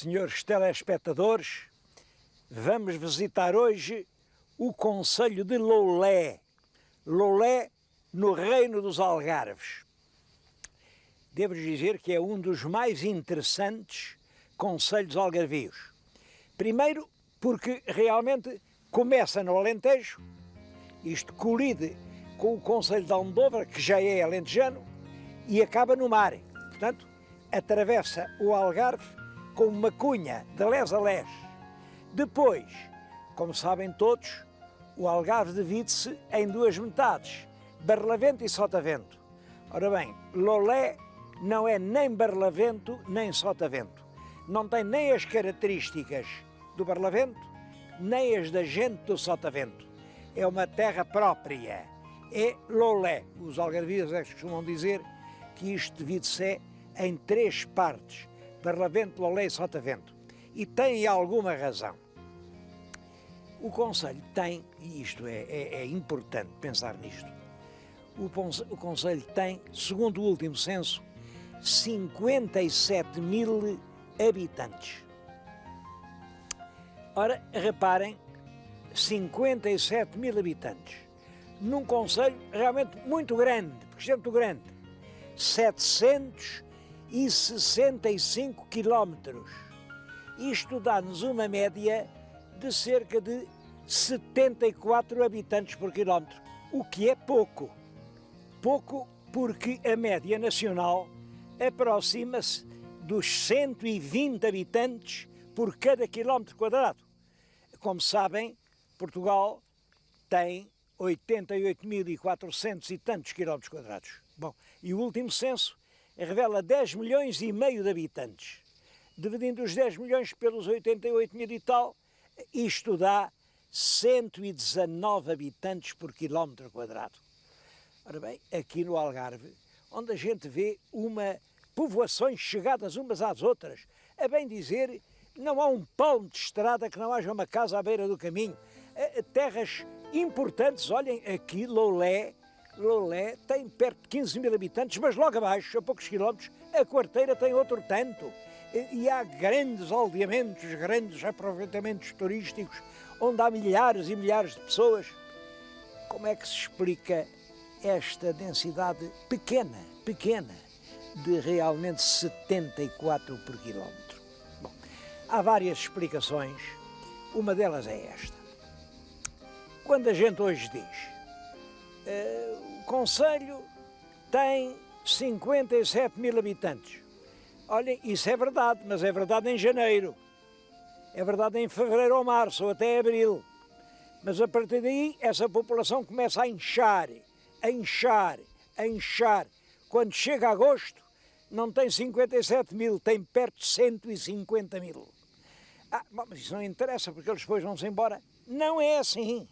Senhores telespectadores, vamos visitar hoje o concelho de Loulé. Loulé, no Reino dos Algarves. Devo-vos dizer que é um dos mais interessantes concelhos algarvios. Primeiro, porque realmente começa no Alentejo, isto colide com o concelho de Almodóvar, que já é alentejano, e acaba no mar. Portanto, atravessa o Algarve com uma cunha de lés a lés. Depois, como sabem todos, o Algarve divide-se em duas metades, Barlavento e Sotavento. Ora bem, Loulé não é nem Barlavento nem Sotavento. Não tem nem as características do Barlavento, nem as da gente do Sotavento. É uma terra própria, é Loulé. Os algarvios costumam dizer que isto divide-se em três partes, Barlavento, Loulé e Sotavento. E tem alguma razão. O concelho tem, e isto é importante pensar nisto, o concelho tem, segundo o último censo, 57 mil habitantes. Ora, reparem, 57 mil habitantes, num concelho realmente muito grande, porque isto é muito grande, 765 quilómetros. Isto dá-nos uma média de cerca de 74 habitantes por quilómetro, o que é pouco. Pouco porque a média nacional aproxima-se dos 120 habitantes por cada quilómetro quadrado. Como sabem, Portugal tem 88.400 e tantos quilómetros quadrados. Bom, e o último censo revela 10 milhões e meio de habitantes. Dividindo os 10 milhões pelos 88 mil e tal, isto dá 119 habitantes por quilómetro quadrado. Ora bem, aqui no Algarve, onde a gente vê povoações chegadas umas às outras, a bem dizer, não há um palmo de estrada que não haja uma casa à beira do caminho. Terras importantes, olhem, aqui Loulé tem perto de 15 mil habitantes, mas logo abaixo, a poucos quilómetros, a Quarteira tem outro tanto. E há grandes aldeamentos, grandes aproveitamentos turísticos, onde há milhares e milhares de pessoas. Como é que se explica esta densidade pequena, de realmente 74 por quilómetro? Bom, há várias explicações, uma delas é esta. Quando a gente hoje diz, o concelho tem 57 mil habitantes, olhem, isso é verdade, mas é verdade em janeiro, é verdade em fevereiro ou março, ou até abril, mas a partir daí essa população começa a inchar. Quando chega a agosto, não tem 57 mil, tem perto de 150 mil. Bom, mas isso não interessa, porque eles depois vão-se embora. Não é assim.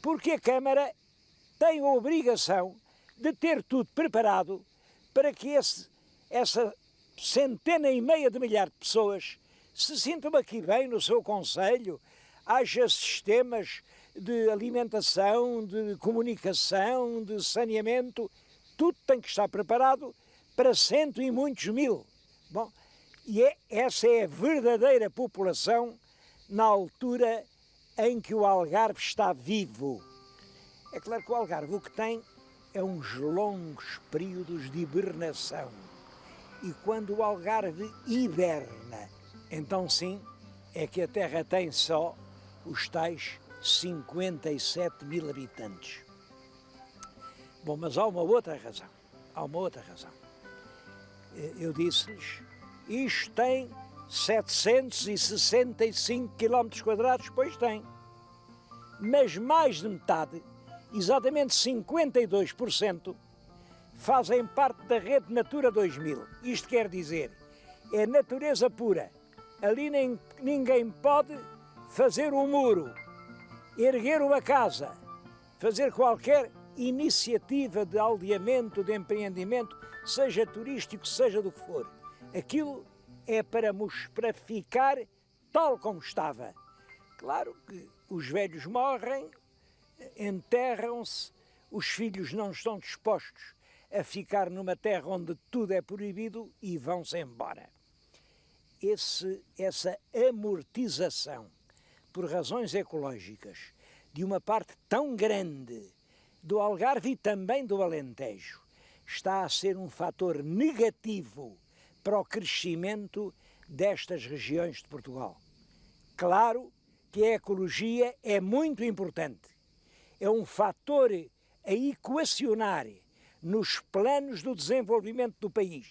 Porque a Câmara tem a obrigação de ter tudo preparado para que essa centena e meia de milhares de pessoas se sintam aqui bem no seu concelho, haja sistemas de alimentação, de comunicação, de saneamento, tudo tem que estar preparado para cento e muitos mil. Bom, e essa é a verdadeira população na altura em que o Algarve está vivo. É claro que o Algarve o que tem é uns longos períodos de hibernação. E quando o Algarve hiberna, então sim, é que a Terra tem só os tais 57 mil habitantes. Bom, mas há uma outra razão. Eu disse-lhes, isto tem 765 quilómetros quadrados, pois tem. Mas mais de metade, exatamente 52%, fazem parte da rede Natura 2000. Isto quer dizer, é natureza pura. Ali ninguém pode fazer um muro, erguer uma casa, fazer qualquer iniciativa de aldeamento, de empreendimento, seja turístico, seja do que for. Aquilo é para ficar tal como estava. Claro que os velhos morrem, enterram-se, os filhos não estão dispostos a ficar numa terra onde tudo é proibido e vão-se embora. essa amortização por razões ecológicas de uma parte tão grande do Algarve e também do Alentejo está a ser um fator negativo para o crescimento destas regiões de Portugal. Claro que a ecologia é muito importante, é um fator a equacionar nos planos do desenvolvimento do país,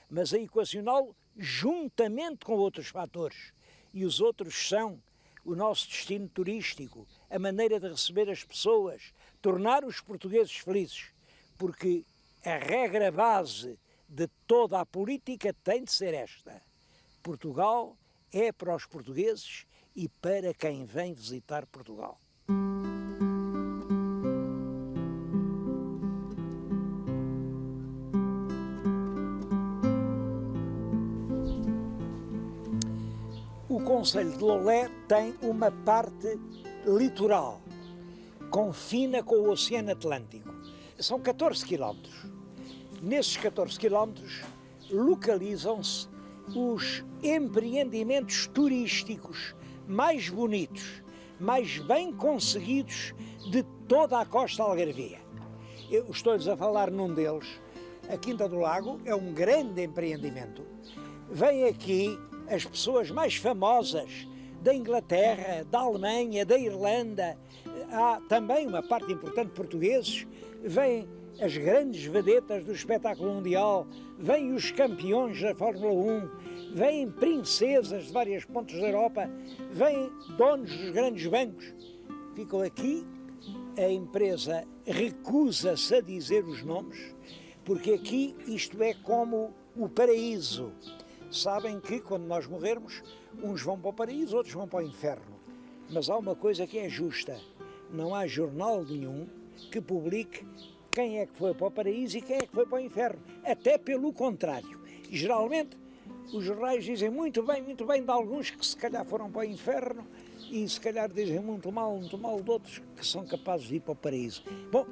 mas a equacioná-lo juntamente com outros fatores, e os outros são o nosso destino turístico, a maneira de receber as pessoas, tornar os portugueses felizes, porque a regra base de toda a política tem de ser esta: Portugal é para os portugueses e para quem vem visitar Portugal. O concelho de Loulé tem uma parte litoral, confina com o Oceano Atlântico. São 14 quilómetros. Nesses 14 quilómetros localizam-se os empreendimentos turísticos mais bonitos, mais bem conseguidos de toda a costa algarvia. Eu estou-lhes a falar num deles. A Quinta do Lago é um grande empreendimento. Vêm aqui as pessoas mais famosas da Inglaterra, da Alemanha, da Irlanda. Há também uma parte importante de portugueses. Vêm as grandes vedetas do espetáculo mundial, vêm os campeões da Fórmula 1, vêm princesas de várias pontas da Europa, vêm donos dos grandes bancos. Ficam aqui, a empresa recusa-se a dizer os nomes, porque aqui isto é como o paraíso. Sabem que quando nós morrermos, uns vão para o paraíso, outros vão para o inferno. Mas há uma coisa que é justa: não há jornal nenhum que publique quem é que foi para o paraíso e quem é que foi para o inferno. Até pelo contrário. E, geralmente, os jornais dizem muito bem de alguns que se calhar foram para o inferno e se calhar dizem muito mal de outros que são capazes de ir para o paraíso. Bom,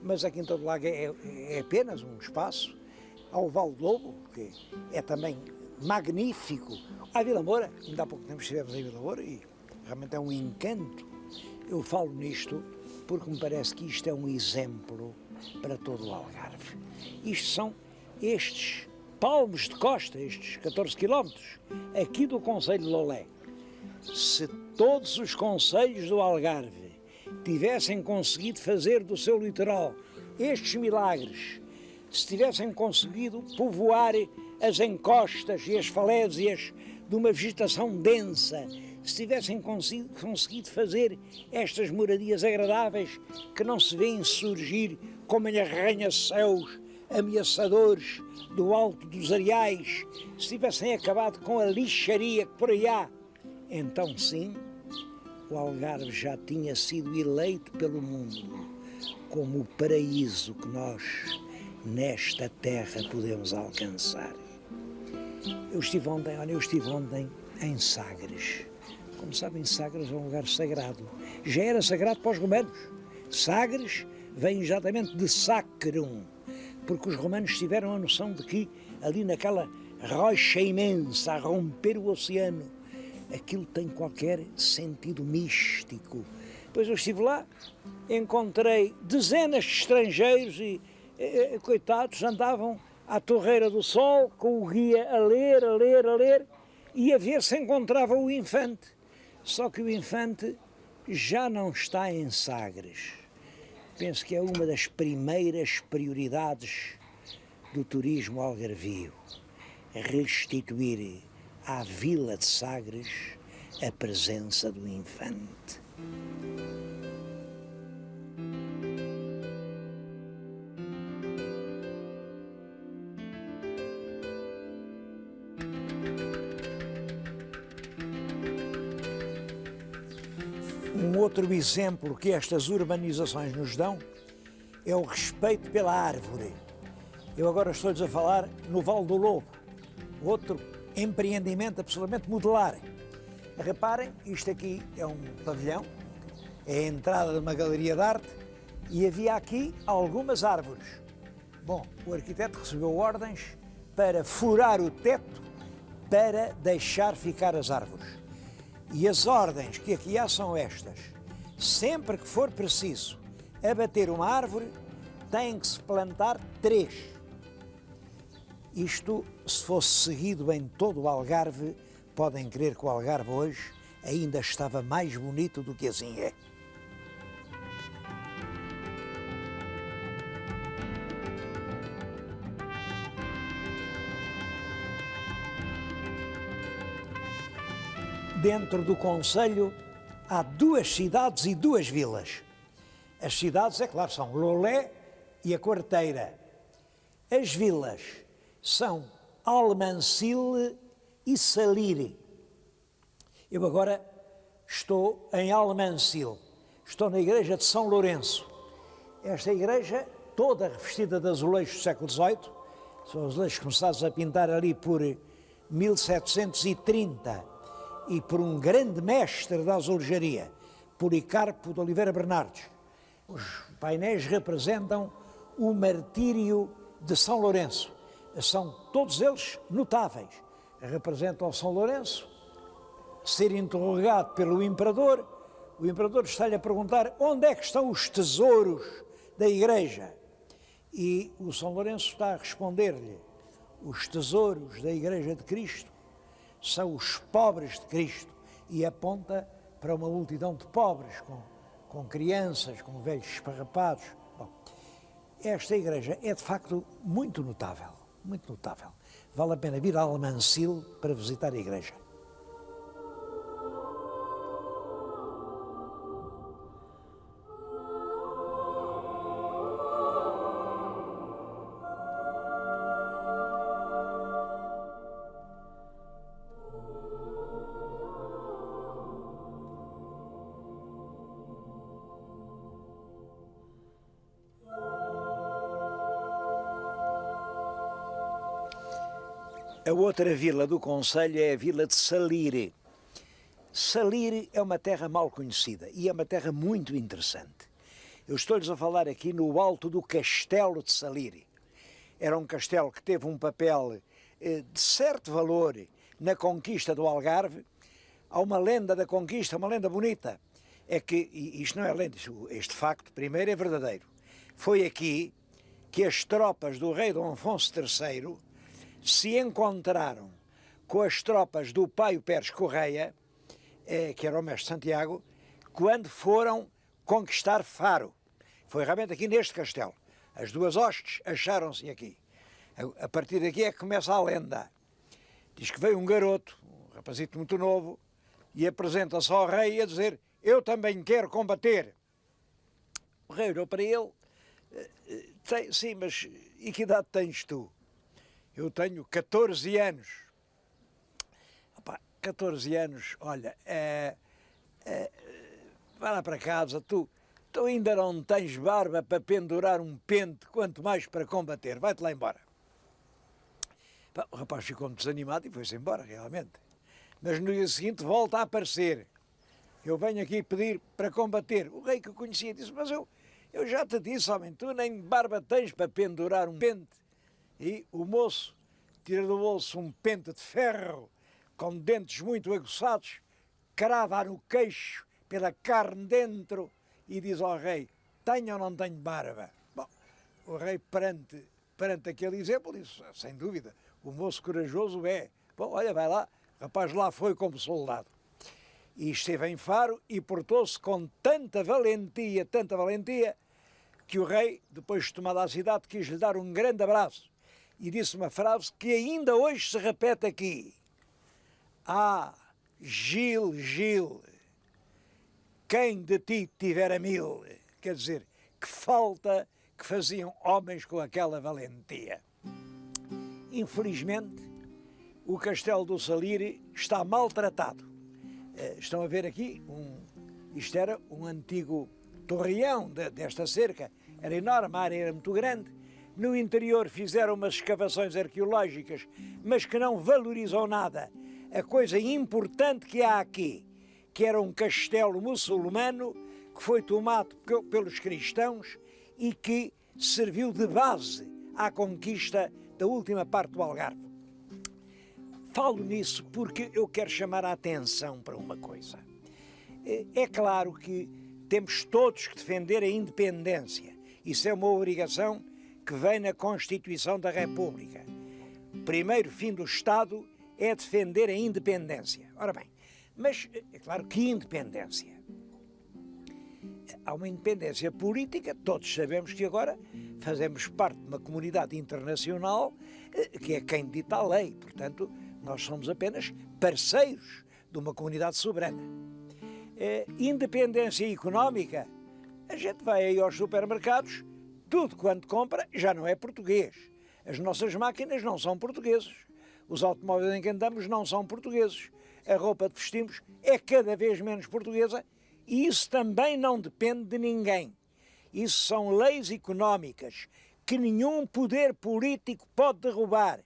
mas a Quinta do Lago é apenas um espaço. Há o Vale do Lobo, que é também magnífico. Há a Vila Moura, ainda há pouco tempo estivemos em Vila Moura e realmente é um encanto. Eu falo nisto porque me parece que isto é um exemplo para todo o Algarve. Isto são estes palmos de costa, estes 14 quilómetros, aqui do concelho de Loulé. Se todos os concelhos do Algarve tivessem conseguido fazer do seu litoral estes milagres, se tivessem conseguido povoar as encostas e as falésias de uma vegetação densa, se tivessem conseguido fazer estas moradias agradáveis que não se vêem surgir como em arranha-céus ameaçadores do alto dos areais, se tivessem acabado com a lixaria que por aí há, então sim, o Algarve já tinha sido eleito pelo mundo como o paraíso que nós, nesta terra, podemos alcançar. Eu estive ontem em Sagres. Como sabem, Sagres é um lugar sagrado. Já era sagrado para os romanos. Sagres vem exatamente de sacrum, porque os romanos tiveram a noção de que ali naquela rocha imensa a romper o oceano, aquilo tem qualquer sentido místico. Depois eu estive lá, encontrei dezenas de estrangeiros e, coitados, andavam à Torreira do Sol com o guia a ler, e a ver se encontrava o infante. Só que o infante já não está em Sagres. Penso que é uma das primeiras prioridades do turismo algarvio, restituir à vila de Sagres a presença do infante. Um outro exemplo que estas urbanizações nos dão é o respeito pela árvore. Eu agora estou-lhes a falar no Vale do Lobo, outro empreendimento absolutamente modular. Reparem, isto aqui é um pavilhão, é a entrada de uma galeria de arte e havia aqui algumas árvores. Bom, o arquiteto recebeu ordens para furar o teto para deixar ficar as árvores. E as ordens que aqui há são estas: sempre que for preciso abater uma árvore, tem que se plantar 3. Isto, se fosse seguido em todo o Algarve, podem crer que o Algarve hoje ainda estava mais bonito do que assim é. Dentro do concelho há 2 cidades e 2 vilas. As cidades, é claro, são Lolé e a Quarteira. As vilas são Almancil e Salire. Eu agora estou em Almancil, estou na igreja de São Lourenço. Esta igreja, toda revestida de azulejos do século XVIII, são azulejos começados a pintar ali por 1730 e por um grande mestre da azulejaria, Policarpo de Oliveira Bernardes. Os painéis representam o martírio de São Lourenço. São todos eles notáveis. Representam São Lourenço, ser interrogado pelo imperador. O imperador está-lhe a perguntar onde é que estão os tesouros da igreja. E o São Lourenço está a responder-lhe: os tesouros da igreja de Cristo são os pobres de Cristo. E aponta para uma multidão de pobres, com crianças, com velhos esparrapados. Bom, esta igreja é de facto muito notável, muito notável. Vale a pena vir a Almancil para visitar a igreja. A outra vila do concelho é a vila de Salire. Salire é uma terra mal conhecida e é uma terra muito interessante. Eu estou-lhes a falar aqui no alto do castelo de Salire. Era um castelo que teve um papel de certo valor na conquista do Algarve. Há uma lenda da conquista, uma lenda bonita. É que, isto não é lenda, este facto primeiro é verdadeiro. Foi aqui que as tropas do rei Dom Afonso III se encontraram com as tropas do Paio Pérez Correia, que era o mestre Santiago, quando foram conquistar Faro. Foi realmente aqui neste castelo. As 2 hostes acharam-se aqui. A partir daqui é que começa a lenda. Diz que veio um garoto, um rapazito muito novo, e apresenta-se ao rei a dizer: eu também quero combater. O rei olhou para ele: sim, mas e que idade tens tu? Eu tenho 14 anos. Opa, 14 anos, olha, vai lá para casa, tu ainda não tens barba para pendurar um pente, quanto mais para combater, vai-te lá embora. O rapaz ficou muito desanimado e foi-se embora, realmente. Mas no dia seguinte volta a aparecer: eu venho aqui pedir para combater. O rei que o conhecia disse: mas eu já te disse, homem, tu nem barba tens para pendurar um pente. E o moço tira do bolso um pente de ferro com dentes muito aguçados, crava no queixo pela carne dentro e diz ao rei: tenho ou não tenho barba? Bom, o rei perante aquele exemplo disse: sem dúvida, o moço corajoso é. Bom, olha, vai lá. O rapaz lá foi como soldado. E esteve em Faro e portou-se com tanta valentia, que o rei, depois de tomada a cidade, quis lhe dar um grande abraço e disse uma frase que ainda hoje se repete aqui: ah, Gil, Gil, quem de ti tivera 1000? Quer dizer, que falta que faziam homens com aquela valentia. Infelizmente, o castelo do Salire está maltratado. Estão a ver aqui, isto era um antigo torreão desta cerca, era enorme, a área era muito grande. No interior fizeram umas escavações arqueológicas, mas que não valorizam nada a coisa importante que há aqui, que era um castelo muçulmano que foi tomado pelos cristãos e que serviu de base à conquista da última parte do Algarve. Falo nisso porque eu quero chamar a atenção para uma coisa. É claro que temos todos que defender a independência. Isso é uma obrigação que vem na Constituição da República. O primeiro fim do Estado é defender a independência. Ora bem, mas é claro que independência. Há uma independência política, todos sabemos que agora fazemos parte de uma comunidade internacional que é quem dita a lei, portanto, nós somos apenas parceiros de uma comunidade soberana. Independência económica, a gente vai aí aos supermercados, tudo quanto compra já não é português. As nossas máquinas não são portugueses, os automóveis em que andamos não são portugueses, a roupa que vestimos é cada vez menos portuguesa e isso também não depende de ninguém. Isso são leis económicas que nenhum poder político pode derrubar.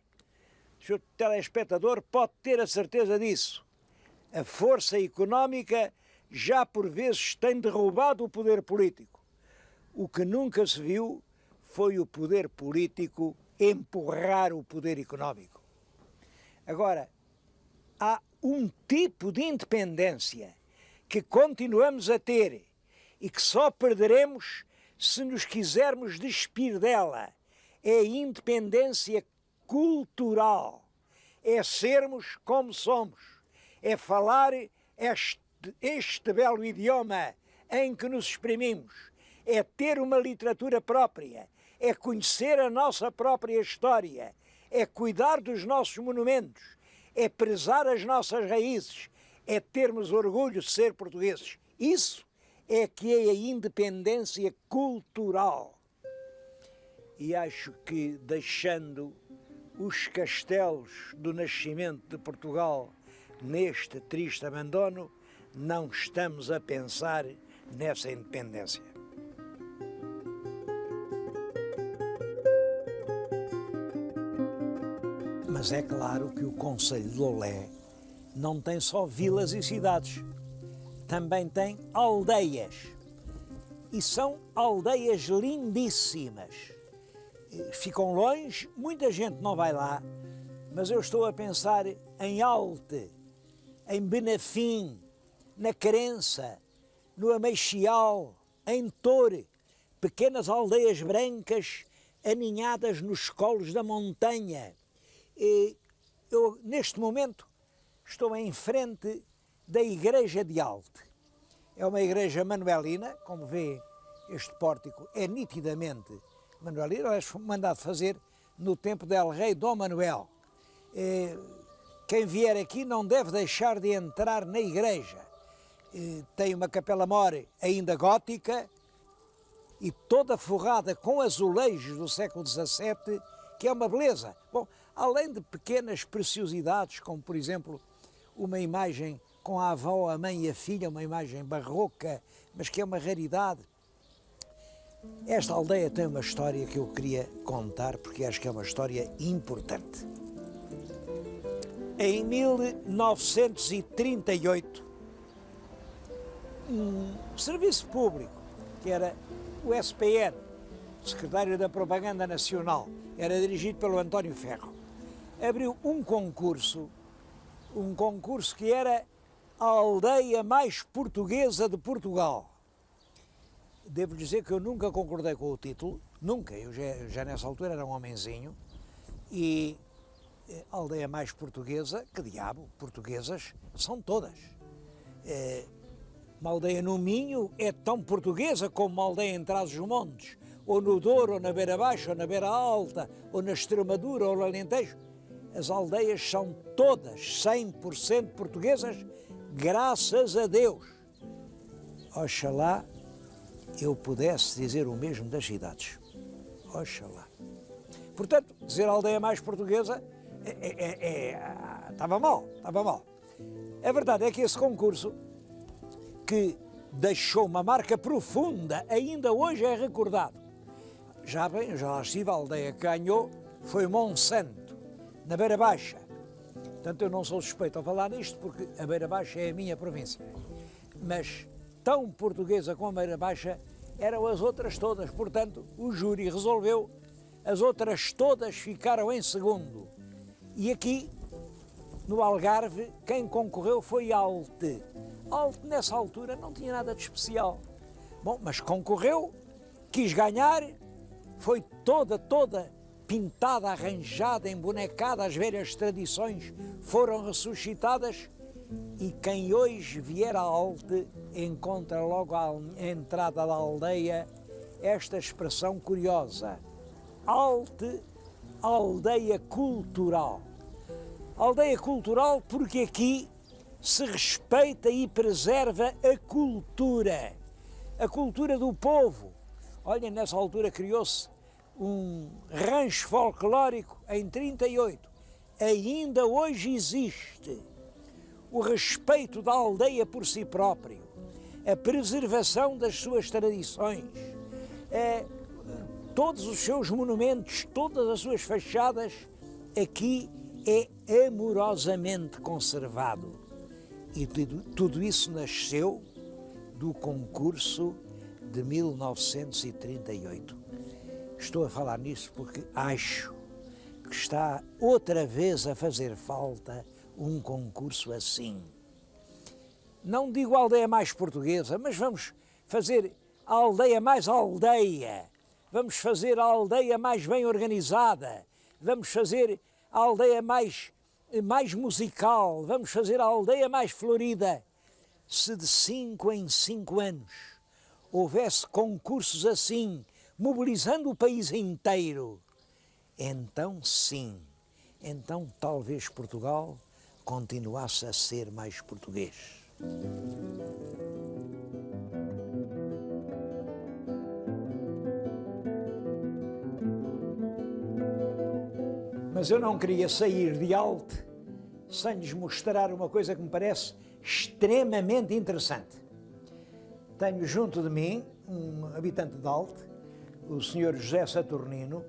O senhor telespectador pode ter a certeza disso. A força económica já por vezes tem derrubado o poder político. O que nunca se viu foi o poder político empurrar o poder económico. Agora, há um tipo de independência que continuamos a ter e que só perderemos se nos quisermos despir dela. É a independência cultural. É sermos como somos. É falar este belo idioma em que nos exprimimos. É ter uma literatura própria. É conhecer a nossa própria história. É cuidar dos nossos monumentos. É prezar as nossas raízes. É termos orgulho de ser portugueses. Isso é que é a independência cultural. E acho que, deixando os castelos do nascimento de Portugal neste triste abandono, não estamos a pensar nessa independência. Mas é claro que o Concelho de Loulé não tem só vilas e cidades, também tem aldeias. E são aldeias lindíssimas. Ficam longe, muita gente não vai lá, mas eu estou a pensar em Alte, em Benafim, na Querença, no Ameixial, em Tore, pequenas aldeias brancas aninhadas nos colos da montanha. Eu, neste momento, estou em frente da Igreja de Alte. É uma igreja manuelina, como vê, este pórtico é nitidamente manuelino, foi mandado fazer no tempo del rei Dom Manuel. Quem vier aqui não deve deixar de entrar na igreja. Tem uma capela-mor ainda gótica e toda forrada com azulejos do século XVII, que é uma beleza. Bom, além de pequenas preciosidades, como por exemplo uma imagem com a avó, a mãe e a filha, uma imagem barroca, mas que é uma raridade. Esta aldeia tem uma história que eu queria contar, porque acho que é uma história importante. Em 1938, um serviço público, que era o SPN, Secretário da Propaganda Nacional, era dirigido pelo António Ferro, abriu um concurso que era a aldeia mais portuguesa de Portugal. Devo dizer que eu nunca concordei com o título, nunca, eu já nessa altura era um homenzinho, e a aldeia mais portuguesa, que diabo, portuguesas são todas. Uma aldeia no Minho é tão portuguesa como uma aldeia em Trás-os-Montes, ou no Douro, ou na Beira Baixa, ou na Beira Alta, ou na Extremadura, ou no Alentejo. As aldeias são todas 100% portuguesas, graças a Deus. Oxalá eu pudesse dizer o mesmo das cidades. Oxalá. Portanto, dizer a aldeia mais portuguesa estava mal. A verdade é que esse concurso, que deixou uma marca profunda, ainda hoje é recordado. Já lá estive, a aldeia que ganhou foi Monsanto, na Beira Baixa. Portanto, eu não sou suspeito a falar nisto, porque a Beira Baixa é a minha província. Mas tão portuguesa como a Beira Baixa eram as outras todas. Portanto, o júri resolveu, as outras todas ficaram em segundo. E aqui no Algarve, quem concorreu foi Alte. Alte, nessa altura, não tinha nada de especial. Bom, mas concorreu, quis ganhar, foi toda pintada, arranjada, embonecada, as velhas tradições foram ressuscitadas e quem hoje vier a Alte encontra logo à entrada da aldeia esta expressão curiosa: Alte, aldeia cultural. Aldeia cultural porque aqui se respeita e preserva a cultura do povo. Olha, nessa altura criou-se um rancho folclórico em 38. Ainda hoje existe o respeito da aldeia por si próprio, a preservação das suas tradições, todos os seus monumentos, todas as suas fachadas, aqui é amorosamente conservado. E tudo isso nasceu do concurso de 1938. Estou a falar nisso porque acho que está outra vez a fazer falta um concurso assim. Não digo a aldeia mais portuguesa, mas vamos fazer a aldeia mais aldeia, vamos fazer a aldeia mais bem organizada, vamos fazer a aldeia mais musical, vamos fazer a aldeia mais florida. Se de 5 em 5 anos houvesse concursos assim, mobilizando o país inteiro, então sim, então talvez Portugal continuasse a ser mais português. Mas eu não queria sair de Alte sem lhes mostrar uma coisa que me parece extremamente interessante. Tenho junto de mim um habitante de Alte, o Sr. José Saturnino.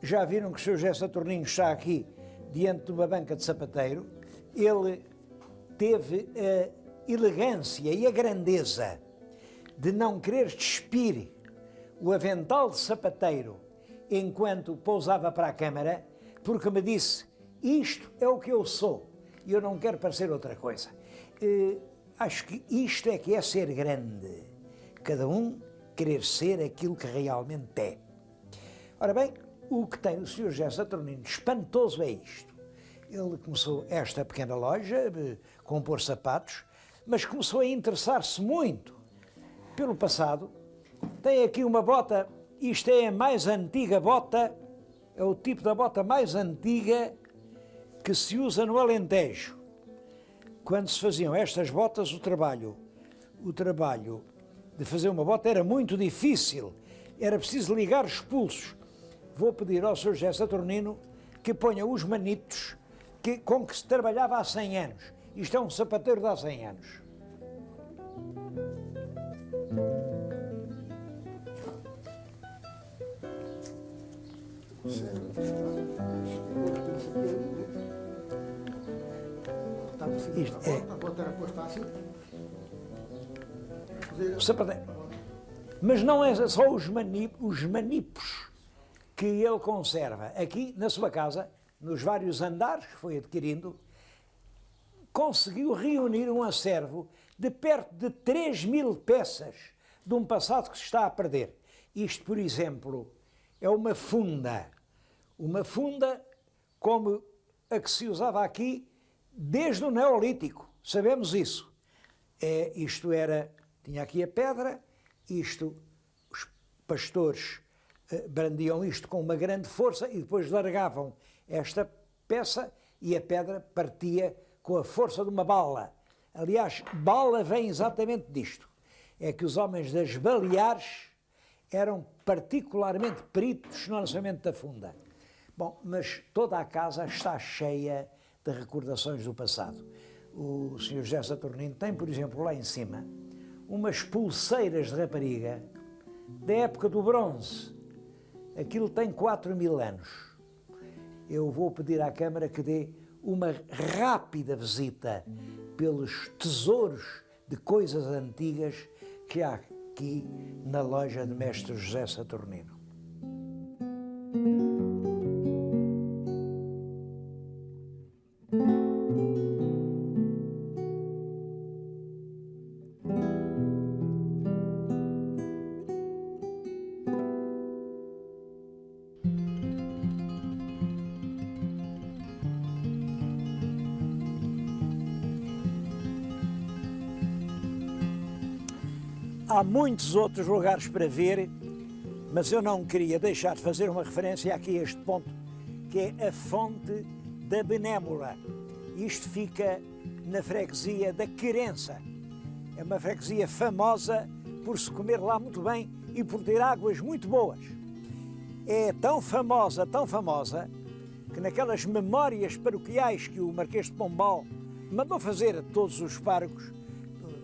Já viram que o Sr. José Saturnino está aqui diante de uma banca de sapateiro. Ele teve a elegância e a grandeza de não querer despir o avental de sapateiro enquanto pousava para a câmara, porque me disse: isto é o que eu sou e eu não quero parecer outra coisa. Acho que isto é que é ser grande, cada um querer ser aquilo que realmente é. Ora bem, o que tem o Sr. José Saturnino espantoso é isto. Ele começou esta pequena loja, compor sapatos, mas começou a interessar-se muito pelo passado. Tem aqui uma bota. Isto é a mais antiga bota, é o tipo da bota mais antiga que se usa no Alentejo. Quando se faziam estas botas, o trabalho de fazer uma bota era muito difícil, era preciso ligar os pulsos. Vou pedir ao Sr. José Saturnino que ponha os manitos com que se trabalhava há 100 anos. Isto é um sapateiro de há 100 anos. Isto é o sapateiro. Mas não é só os manipos que ele conserva. Aqui na sua casa, nos vários andares que foi adquirindo, conseguiu reunir um acervo de perto de 3.000 peças de um passado que se está a perder. Isto, por exemplo, é uma funda como a que se usava aqui desde o Neolítico, sabemos isso. Tinha aqui a pedra, os pastores brandiam isto com uma grande força e depois largavam esta peça e a pedra partia com a força de uma bala. Aliás, bala vem exatamente disto. É que os homens das Baleares eram particularmente peritos no lançamento da funda. Bom, mas toda a casa está cheia de recordações do passado. O Sr. José Saturnino tem, por exemplo, lá em cima, umas pulseiras de rapariga da época do bronze. Aquilo tem 4.000 anos. Eu vou pedir à Câmara que dê uma rápida visita pelos tesouros de coisas antigas que há aqui na loja de Mestre José Saturnino. Há muitos outros lugares para ver, mas eu não queria deixar de fazer uma referência aqui a este ponto, que é a Fonte da Benémola. Isto fica na freguesia da Querença. É uma freguesia famosa por se comer lá muito bem e por ter águas muito boas. É tão famosa, que naquelas memórias paroquiais que o Marquês de Pombal mandou fazer a todos os párocos,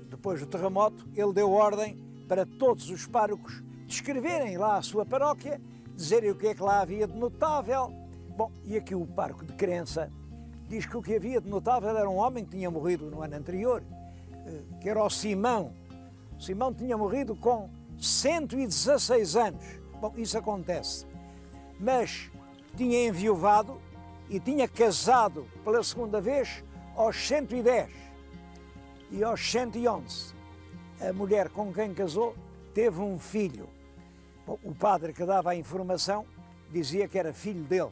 depois do terremoto, ele deu ordem para todos os párocos descreverem lá a sua paróquia, dizerem o que é que lá havia de notável. Bom, e aqui o Parco de Querença diz que o que havia de notável era um homem que tinha morrido no ano anterior, que era o Simão. O Simão tinha morrido com 116 anos. Bom, isso acontece. Mas tinha enviuvado e tinha casado pela segunda vez aos 110. E aos 111, a mulher com quem casou teve um filho. Bom, o padre que dava a informação dizia que era filho dele.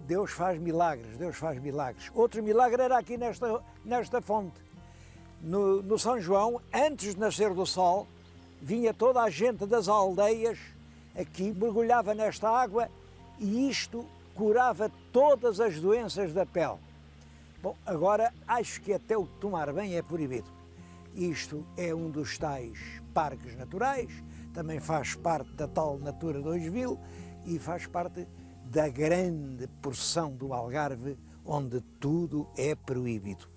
Deus faz milagres, Deus faz milagres. Outro milagre era aqui nesta fonte. No São João, antes de nascer do sol, vinha toda a gente das aldeias aqui, mergulhava nesta água e isto curava todas as doenças da pele. Bom, agora acho que até o tomar banho é proibido. Isto é um dos tais parques naturais, também faz parte da tal Natura 2000 e faz parte da grande porção do Algarve onde tudo é proibido.